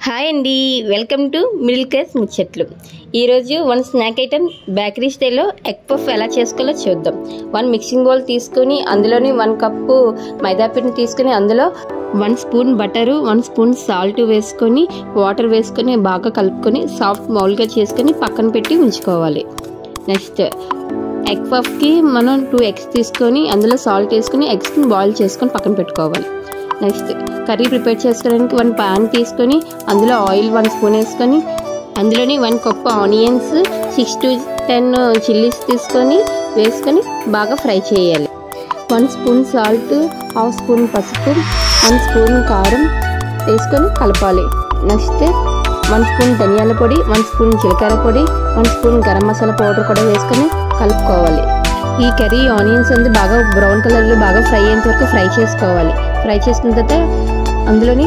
Hi అండి, welcome to middle class ముచ్చట్లు. ఈరోజు వన్ స్నాక్ ఐటమ్ బేకరీ స్టైల్లో ఎగ్ పఫ్ ఎలా చేసుకోవాలో చూద్దాం. 1 మిక్సింగ్ బౌల్ తీసుకొని అందులోని 1 కప్పు మైదా పిండి తీసుకొని అందులో 1 స్పూన్ బటరు 1 స్పూన్ సాల్ట్ వేసుకొని వాటర్ వేసుకొని బాగా కలుపుకొని సాఫ్ట్ మౌల్గా చేసుకొని పక్కన పెట్టి ఉంచుకోవాలి. నెక్స్ట్ ఎగ్ పఫ్కి మనం 2 ఎగ్స్ తీసుకొని అందులో సాల్ట్ వేసుకొని ఎగ్స్ని బాయిల్ చేసుకొని పక్కన పెట్టుకోవాలి. నెక్స్ట్ కర్రీ ప్రిపేర్ చేసుకోవడానికి 1 పాన్ తీసుకొని అందులో ఆయిల్ 1 స్పూన్ వేసుకొని అందులోని 1 కప్ ఆనియన్స్ 6 to 10 చిల్లీస్ తీసుకొని వేసుకొని బాగా ఫ్రై చేయాలి. 1 స్పూన్ సాల్ట్, 1/2 స్పూన్ పసుపు, 1 స్పూన్ కారం వేసుకొని కలపాలి. నెక్స్ట్ 1 స్పూన్ ధనియాల పొడి, 1 స్పూన్ జీలకర్ర పొడి, 1 స్పూన్ గరం మసాలా పౌడర్ కూడా వేసుకొని కలుపుకోవాలి. ఈ కర్రీ ఆనియన్స్ అంతా బాగా బ్రౌన్ కలర్లో బాగా ఫ్రై అయ్యేంత వరకు ఫ్రై చేసుకోవాలి. ఫ్రై చేసుకున్న తర్వాత అందులోని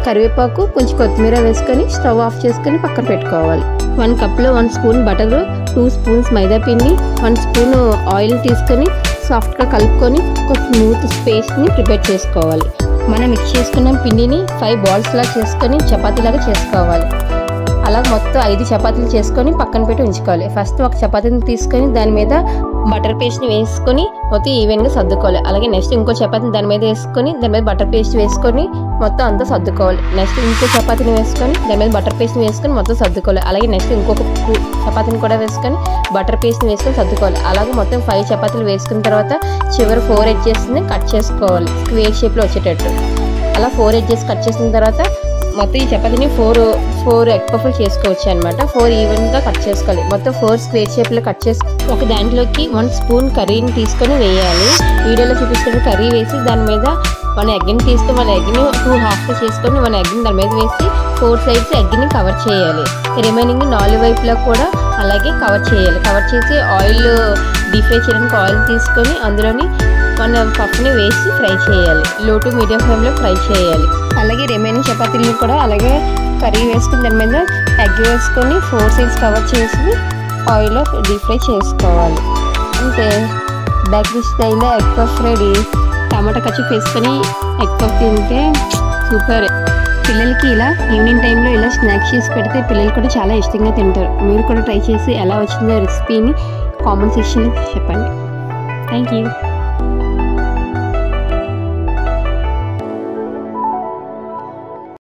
కరివేపాకు కొంచెం కొత్తిమీర వేసుకొని స్టవ్ ఆఫ్ చేసుకొని పక్కన పెట్టుకోవాలి. 1 కప్లో 1 స్పూన్ బటరు, 2 స్పూన్స్ మైదా పిండి, 1 స్పూన్ ఆయిల్ తీసుకొని సాఫ్ట్గా కలుపుకొని ఒక స్మూత్ పేస్ట్ని ప్రిపేర్ చేసుకోవాలి. మనం మిక్స్ చేసుకున్న పిండిని 5 బాల్స్లా చేసుకొని చపాతీలాగా చేసుకోవాలి. అలా మొత్తం 5 చపాతీలు చేసుకొని పక్కన పెట్టి ఉంచుకోవాలి. ఫస్ట్ ఒక చపాతీని తీసుకొని దాని మీద బటర్ పేస్ట్ని వేసుకొని మొత్తం ఈవెన్గా సర్దుకోవాలి. అలాగే నెక్స్ట్ ఇంకో చపాతీని దాని మీద వేసుకొని దాని మీద బటర్ పేస్ట్ వేసుకొని మొత్తం అంతా సర్దుకోవాలి. నెక్స్ట్ ఇంకో చపాతీని వేసుకొని దాని మీద బటర్ పేస్ట్ని వేసుకొని మొత్తం సర్దుకోవాలి. అలాగే నెక్స్ట్ ఇంకొక చపాతీని కూడా వేసుకొని బటర్ పేస్ట్ని వేసుకొని సర్దుకోవాలి. అలాగే మొత్తం 5 చపాతీలు వేసుకున్న తర్వాత చివరి 4 ఎడ్జెస్ని కట్ చేసుకోవాలి స్క్వేర్ షేప్లో వచ్చేటట్టు. అలా 4 ఎడ్జెస్ కట్ చేసిన తర్వాత మొత్తం ఈ చపాతీని 4 ఎగ్ పఫ్లు చేసుకోవచ్చు అనమాట. 4 ఈవెన్గా కట్ చేసుకోవాలి. మొత్తం 4 స్క్వేర్ షేప్లో కట్ చేసి ఒక దాంట్లోకి 1 స్పూన్ కర్రీని తీసుకొని వేయాలి. వీడియోలో చూపిస్తున్న కర్రీ వేసి దాని మీద 1 ఎగ్ని తీసుకొని 1 ఎగ్ని 2 హాఫ్స్ చేసుకొని 1 ఎగ్ని దాని మీద వేసి 4 సైడ్స్ ఎగ్ని కవర్ చేయాలి. రిమైనింగ్ 4 వైపులా కూడా అలాగే కవర్ చేయాలి. కవర్ చేసి ఆయిల్ డీప్ ఫ్రై చేయడానికి ఆయిల్ తీసుకొని అందులోని 1 పఫ్ని వేసి ఫ్రై చేయాలి. లో టు మీడియం ఫ్లేమ్లో ఫ్రై చేయాలి. అలాగే రిమైనింగ్ చపాతీలను కూడా అలాగే కర్రీ వేసుకుని దాని మీద ఎగ్ వేసుకొని 4 సైడ్స్ కవర్ చేసి ఆయిల్లో డీప్ ఫ్రై చేసుకోవాలి. అంటే బేకరీ స్టైల్లో ఎగ్ పఫ్ రెడీ. టమాటా కచప్ వేసుకొని ఎగ్ పఫ్ తింటే సూపర్. పిల్లలకి ఇలా ఈవినింగ్ టైంలో ఇలా స్నాక్స్ చేసి పెడితే పిల్లలు కూడా చాలా ఇష్టంగా తింటారు. మీరు కూడా ట్రై చేసి ఎలా వచ్చిందో రెసిపీని కామెంట్ సెక్షన్లో చెప్పండి. Thank you.